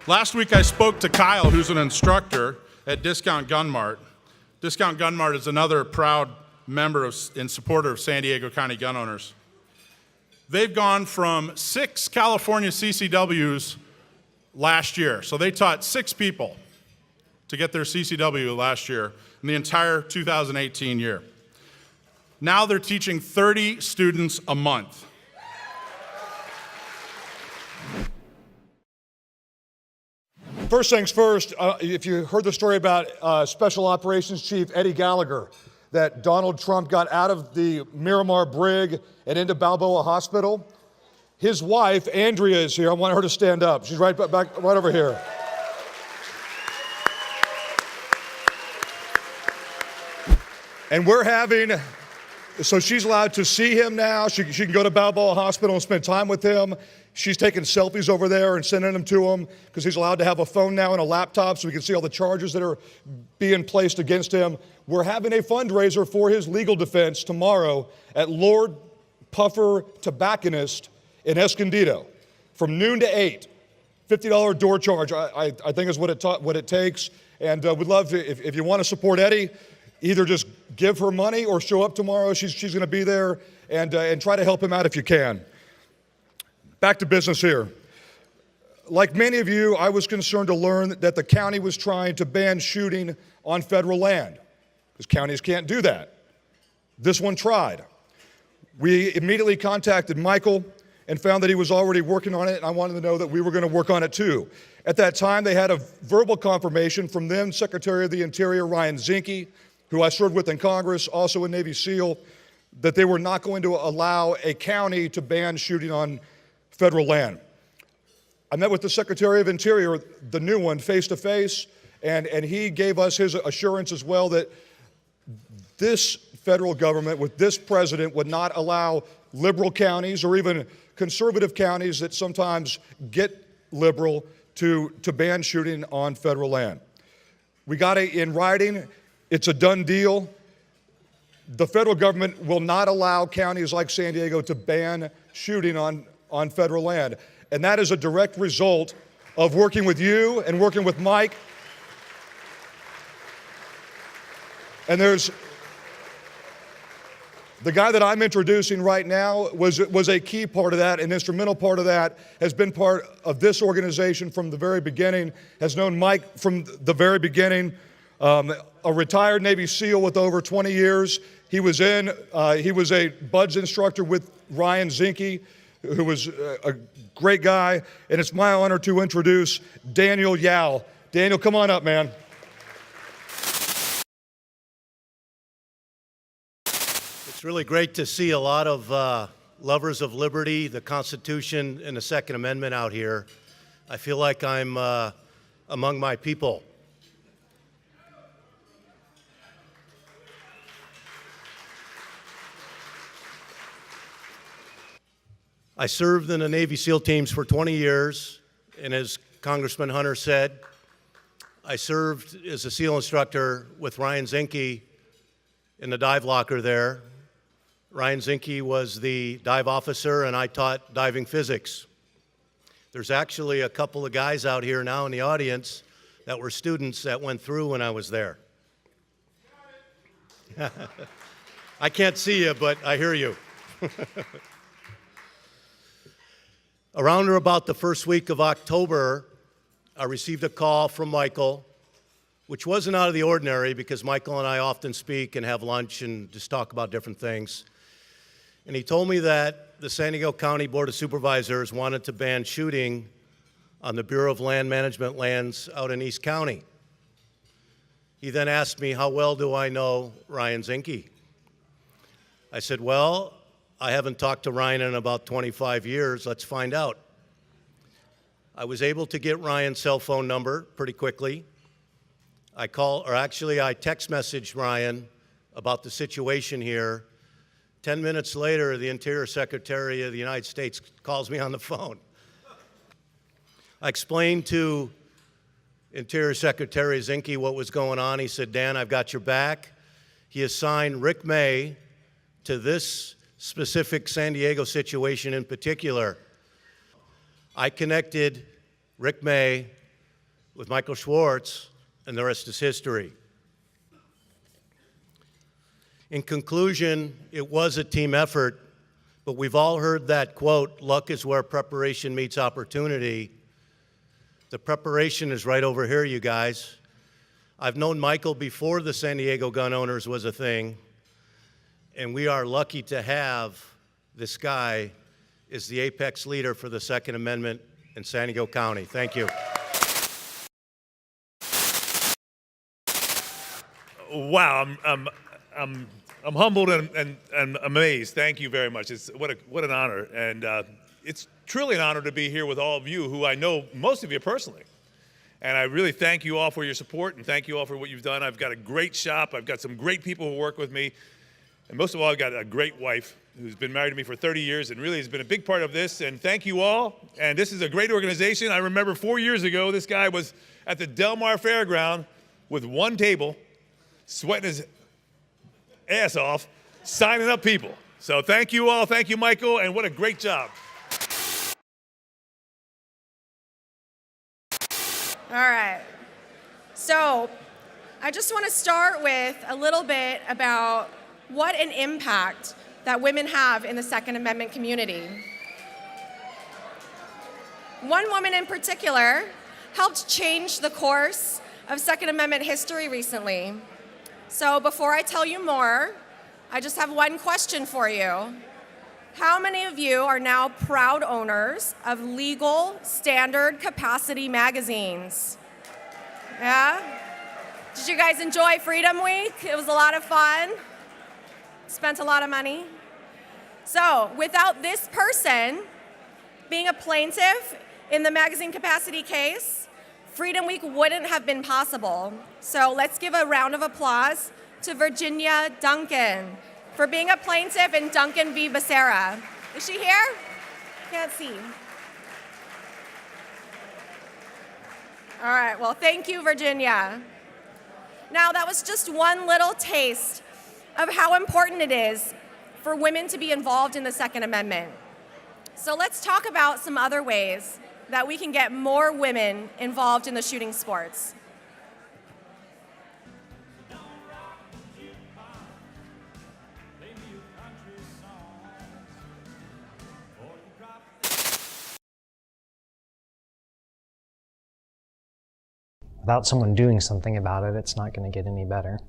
Last week I spoke to Kyle, who's an instructor at Discount Gun Mart. Discount Gun Mart is another proud member and supporter of San Diego County gun owners. They've gone from 6 California CCWs last year. So they taught 6 people to get their CCW last year in the entire 2018 year. Now they're teaching 30 students a month. First things first, if you heard the story about Special Operations Chief Eddie Gallagher, that Donald Trump got out of the Miramar Brig and into Balboa Hospital, his wife, Andrea, is here. I want her to stand up. She's right over here. And we're having, so she's allowed to see him now. She can go to Balboa Hospital and spend time with him. She's taking selfies over there and sending them to him because he's allowed to have a phone now and a laptop so we can see all the charges that are being placed against him. We're having a fundraiser for his legal defense tomorrow at Lord Puffer Tobacconist in Escondido from noon to 8. $50 door charge, I think is what it takes. And we'd love to, if you want to support Eddie, either just give her money or show up tomorrow. She's going to be there and try to help him out if you can. Back to business here. Like many of you, I was concerned to learn that the county was trying to ban shooting on federal land, because counties can't do that. This one tried. We immediately contacted Michael and found that he was already working on it, and I wanted to know that we were going to work on it too. At that time, they had a verbal confirmation from then Secretary of the Interior Ryan Zinke, who I served with in Congress, also a Navy SEAL, that they were not going to allow a county to ban shooting on federal land. I met with the Secretary of Interior, the new one, face to face, and he gave us his assurance as well that this federal government with this president would not allow liberal counties or even conservative counties that sometimes get liberal to ban shooting on federal land. We got it in writing. It's a done deal. The federal government will not allow counties like San Diego to ban shooting on federal land. And that is a direct result of working with you and working with Mike. And there's the guy that I'm introducing right now was a key part of that, an instrumental part of that, has been part of this organization from the very beginning, has known Mike from the very beginning, a retired Navy SEAL with over 20 years. He was a BUDS instructor with Ryan Zinke, who was a great guy, and it's my honor to introduce Daniel Yao. Daniel, come on up, man. It's really great to see a lot of lovers of liberty, the Constitution, and the Second Amendment out here. I feel like I'm among my people. I served in the Navy SEAL teams for 20 years, and as Congressman Hunter said, I served as a SEAL instructor with Ryan Zinke in the dive locker there. Ryan Zinke was the dive officer, and I taught diving physics. There's actually a couple of guys out here now in the audience that were students that went through when I was there. I can't see you, but I hear you. Around or about the first week of October, I received a call from Michael, which wasn't out of the ordinary because Michael and I often speak and have lunch and just talk about different things. And he told me that the San Diego County Board of Supervisors wanted to ban shooting on the Bureau of Land Management lands out in East County. He then asked me, how well do I know Ryan Zinke? I said, well, I haven't talked to Ryan in about 25 years. Let's find out. I was able to get Ryan's cell phone number pretty quickly. I text messaged Ryan about the situation here. 10 minutes later, the Interior Secretary of the United States calls me on the phone. I explained to Interior Secretary Zinke what was going on. He said, Dan, I've got your back. He assigned Rick May to this specific San Diego situation in particular. I connected Rick May with Michael Schwartz, and the rest is history. In conclusion, it was a team effort, but we've all heard that quote, luck is where preparation meets opportunity. The preparation is right over here, you guys. I've known Michael before the San Diego Gun Owners was a thing, and we are lucky to have this guy as the apex leader for the Second Amendment in San Diego County. Thank you. Wow, I'm humbled and amazed. Thank you very much. It's what an honor, and it's truly an honor to be here with all of you, who I know most of you personally. And I really thank you all for your support, and thank you all for what you've done. I've got a great shop. I've got some great people who work with me, and most of all, I've got a great wife who's been married to me for 30 years and really has been a big part of this. And thank you all. And this is a great organization. I remember 4 years ago, this guy was at the Del Mar Fairground with one table, sweating his ass off, signing up people. So thank you all. Thank you, Michael, and what a great job. All right. So I just want to start with a little bit about what an impact that women have in the Second Amendment community. One woman in particular helped change the course of Second Amendment history recently. So before I tell you more, I just have one question for you. How many of you are now proud owners of legal standard capacity magazines? Yeah? Did you guys enjoy Freedom Week? It was a lot of fun. Spent a lot of money. So without this person being a plaintiff in the magazine capacity case, Freedom Week wouldn't have been possible. So let's give a round of applause to Virginia Duncan for being a plaintiff in Duncan v. Becerra. Is she here? Can't see. All right, well, thank you, Virginia. Now, that was just one little taste of how important it is for women to be involved in the Second Amendment. So let's talk about some other ways that we can get more women involved in the shooting sports. Without someone doing something about it, it's not going to get any better.